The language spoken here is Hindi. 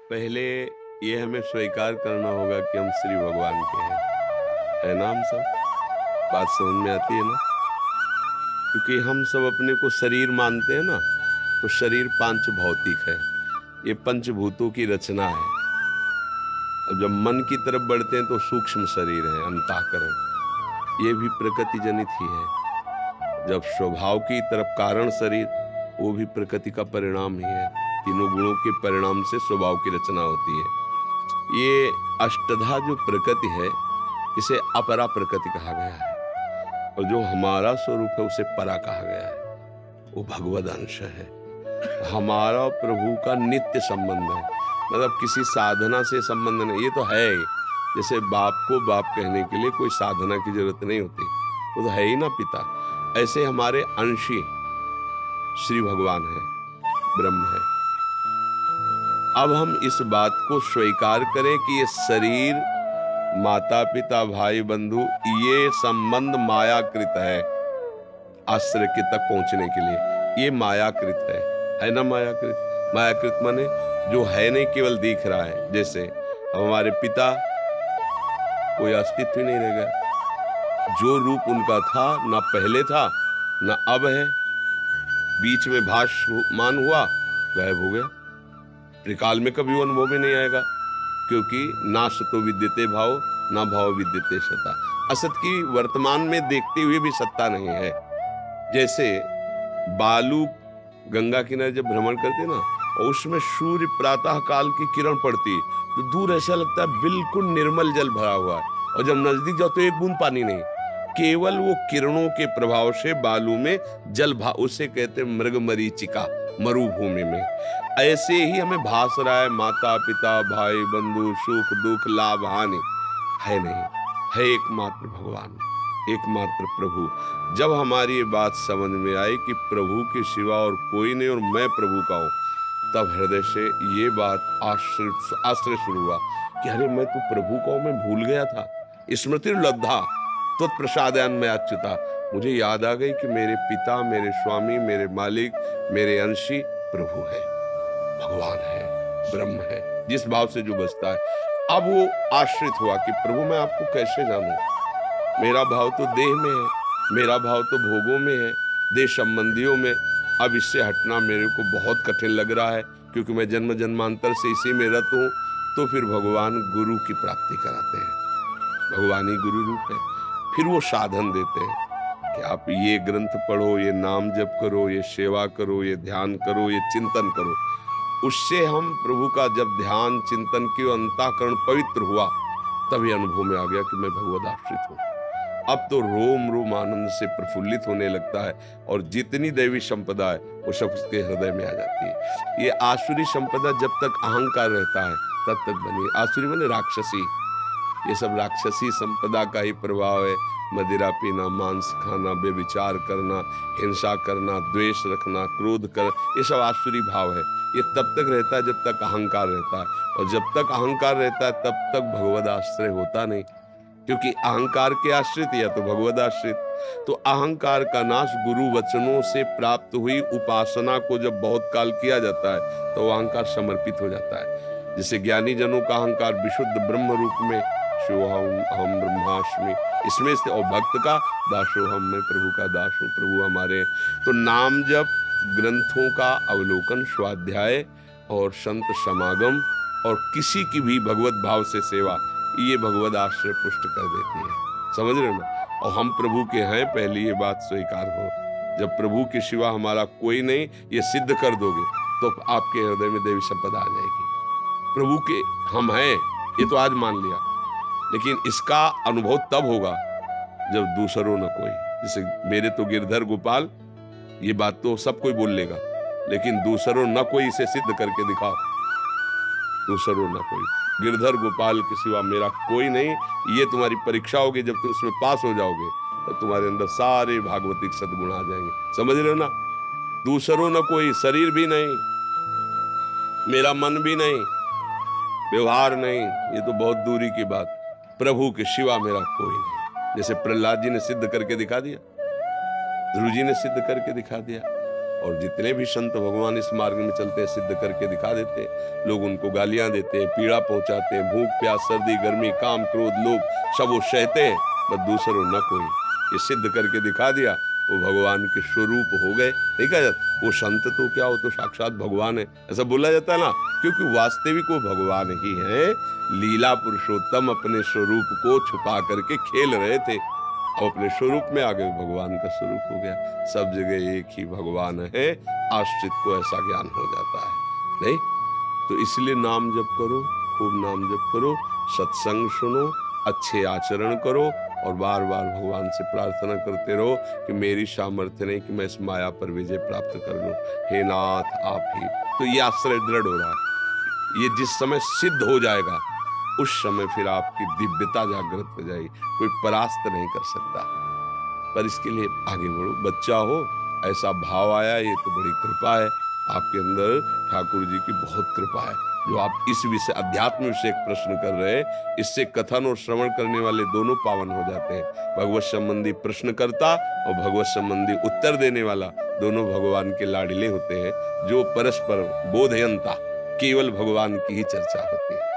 पहले ये हमें स्वीकार करना होगा कि हम श्री भगवान के हैं। है ना हम सब? बात समझ में आती है ना? क्योंकि हम सब अपने को शरीर मानते हैं ना, तो शरीर पांच भौतिक है। ये पंचभूतों की रचना है। अब जब मन की तरफ बढ़ते हैं तो सूक्ष्म शरीर है, अंतःकरण। ये भी प्रकृति जनित ही है। जब स्वभाव की तरफ कारण शरीर, वो भी प्रकृति का परिणाम ही है। तीनों गुणों के परिणाम से स्वभाव की रचना होती है। ये अष्टधा जो प्रकृति है, इसे अपरा प्रकृति कहा गया है, और जो हमारा स्वरूप है उसे परा कहा गया है। वो भगवद अंश है। हमारा और प्रभु का नित्य संबंध है, मतलब किसी साधना से संबंध नहीं। ये तो है ही। जैसे बाप को बाप कहने के लिए कोई साधना की जरूरत नहीं होती, वो तो है ही ना पिता। ऐसे हमारे अंशी श्री भगवान है, ब्रह्म है। अब हम इस बात को स्वीकार करें कि ये शरीर, माता पिता, भाई बंधु, ये संबंध मायाकृत है। आश्रय के तक पहुंचने के लिए ये मायाकृत है ना? मायाकृत, मायाकृत माने जो है नहीं, केवल दिख रहा है। जैसे अब हमारे पिता, कोई अस्तित्व ही नहीं रह गया। जो रूप उनका था, ना पहले था ना अब है, बीच में भासमान हुआ, गायब हो गया। त्रिकाल में कभी वो अनुभव में नहीं आएगा, क्योंकि ना सतो विद्यते भाव, ना भाव विद्यते सता। असत की वर्तमान में देखते हुए भी सत्ता नहीं है। जैसे बालू गंगा किनारे जब भ्रमण करते ना, और उसमें सूर्य प्रातः काल की किरण पड़ती, तो दूर ऐसा लगता है बिल्कुल निर्मल जल भरा हुआ है, और जब नजदीक जाओ तो एक बूंद पानी नहीं। केवल वो किरणों के प्रभाव से बालू में जल भा, उसे कहते हैं मृगमरीचिका, मरुभूमि में। ऐसे ही हमें भास रहा है, माता पिता, भाई बंधु, सुख दुख, लाभ हानि है नहीं, है एकमात्र भगवान, एकमात्र प्रभु। जब हमारी ये बात समझ में आई कि प्रभु के सिवा और कोई नहीं और मैं प्रभु का हूं, तब हृदय से ये बात आश्चर्य शुरू हुआ कि अरे मैं तो प्रभु को मैं भूल गया था। स्मृति लब्धा तत्प्रसादयान में अच्युता। मुझे याद आ गई कि मेरे पिता, मेरे स्वामी, मेरे मालिक, मेरे अंशी प्रभु है, भगवान है, ब्रह्म है। जिस भाव से जो बसता है, अब वो आश्रित हुआ कि प्रभु मैं आपको कैसे जानूं? मेरा भाव तो देह में है, मेरा भाव तो भोगों में है, देह संबंधियों में। अब इससे हटना मेरे को बहुत कठिन लग रहा है, क्योंकि मैं जन्म जन्मांतर से इसी में रत हूं। तो फिर भगवान गुरु की प्राप्ति कराते हैं, भगवान ही गुरु रूप है। फिर वो साधन देते हैं कि आप ये ग्रंथ पढ़ो, ये नाम जप करो, ये सेवा करो, ये ध्यान करो, ये चिंतन करो। उससे हम प्रभु का जब ध्यान चिंतन की अंतःकरण पवित्र हुआ, तभी अनुभव में आ गया कि मैं भगवद आश्रित हूं। अब तो रोम रोम आनंद से प्रफुल्लित होने लगता है, और जितनी दैवी संपदा है वो सब उसके हृदय में आ जाती है। ये आसुरी संपदा जब तक अहंकार रहता है तब तक बनी। आसुरी माने राक्षसी, ये सब राक्षसी संपदा का ही प्रभाव है। मदिरा पीना, मांस खाना, बेविचार करना, हिंसा करना, द्वेष रखना, क्रोध कर, ये सब आसुरी भाव है। ये तब तक रहता है जब तक अहंकार रहता है, और जब तक अहंकार रहता है तब तक भगवद आश्रय होता नहीं, क्योंकि अहंकार के आश्रित या तो भगवद आश्रित। तो अहंकार का नाश गुरु वचनों से प्राप्त हुई उपासना को जब बहुत काल किया जाता है, तो अहंकार समर्पित हो जाता है। जैसे ज्ञानी जनों का अहंकार विशुद्ध ब्रह्म रूप में शिवोहम अहम ब्रह्मास्मि, इसमें से, और भक्त का दासोहम, मैं प्रभु का दास हूं, प्रभु हमारे। तो नाम जप, ग्रंथों का अवलोकन, स्वाध्याय और संत समागम, और किसी की भी भगवत भाव से सेवा, ये भगवत आश्रय पुष्ट कर देती है। समझ रहे हो ना? और हम प्रभु के हैं, पहली ये बात स्वीकार हो। जब प्रभु के सिवा हमारा कोई नहीं, ये सिद्ध कर दोगे, तो आपके हृदय में देवी संपदा आ जाएगी। प्रभु के हम हैं, ये तो आज मान लिया, लेकिन इसका अनुभव तब होगा जब दूसरों न कोई। जैसे मेरे तो गिरधर गोपाल, ये बात तो सब कोई बोल लेगा, लेकिन दूसरों न कोई इसे सिद्ध करके दिखाओ। दूसरों न कोई, गिरधर गोपाल के सिवा मेरा कोई नहीं। ये तुम्हारी परीक्षा होगी, जब तुम इसमें पास हो जाओगे तो तुम्हारे अंदर सारे भागवतिक सद्गुण आ जाएंगे। समझ रहे हो ना? दूसरों न कोई, शरीर भी नहीं, मेरा मन भी नहीं, व्यवहार नहीं, ये तो बहुत दूरी की बात। प्रभु के सिवा मेरा कोई नहीं। जैसे प्रहलाद जी ने सिद्ध करके दिखा दिया, ध्रुव जी ने सिद्ध करके दिखा दिया, और जितने भी संत भगवान इस मार्ग में चलते हैं सिद्ध करके दिखा देते हैं। लोग उनको गालियां देते हैं, पीड़ा पहुंचाते हैं, भूख प्यास सर्दी गर्मी काम क्रोध लोभ सब वो सहते हैं, बस दूसरों न कोई। ये सिद्ध करके दिखा दिया, वो भगवान के स्वरूप हो गए। नहीं कहा जाता वो संत तो क्या, वो तो साक्षात भगवान है, ऐसा बोला जाता है ना, क्योंकि वास्तविक वो भगवान ही है। लीला पुरुषोत्तम अपने स्वरूप को छुपा करके खेल रहे थे, अब अपने स्वरूप में आ गए, भगवान का स्वरूप हो गया। सब जगह एक ही भगवान है, आश्रित को ऐसा ज्ञान हो जाता है। नहीं तो इसलिए नाम जप करो, खूब नाम जप करो, सत्संग सुनो, अच्छे आचरण करो और बार बार भगवान से प्रार्थना करते रहो कि मेरी सामर्थ्य नहीं कि मैं इस माया पर विजय प्राप्त कर लूं, हे नाथ आप ही। तो ये आश्रय दृढ़ हो रहा है। ये जिस समय सिद्ध हो जाएगा उस समय फिर आपकी दिव्यता जागृत हो जाएगी, कोई परास्त नहीं कर सकता। पर इसके लिए आगे बढ़ो, बच्चा हो ऐसा भाव आया, ये तो बड़ी कृपा है आपके अंदर, ठाकुर जी की बहुत कृपा है जो आप इस विषय अध्यात्म विषय एक प्रश्न कर रहे हैं। इससे कथन और श्रवण करने वाले दोनों पावन हो जाते हैं। भगवत संबंधी प्रश्नकर्ता और भगवत संबंधी उत्तर देने वाला दोनों भगवान के लाडले होते हैं। जो परस्पर बोधयंता, केवल भगवान की ही चर्चा होती है।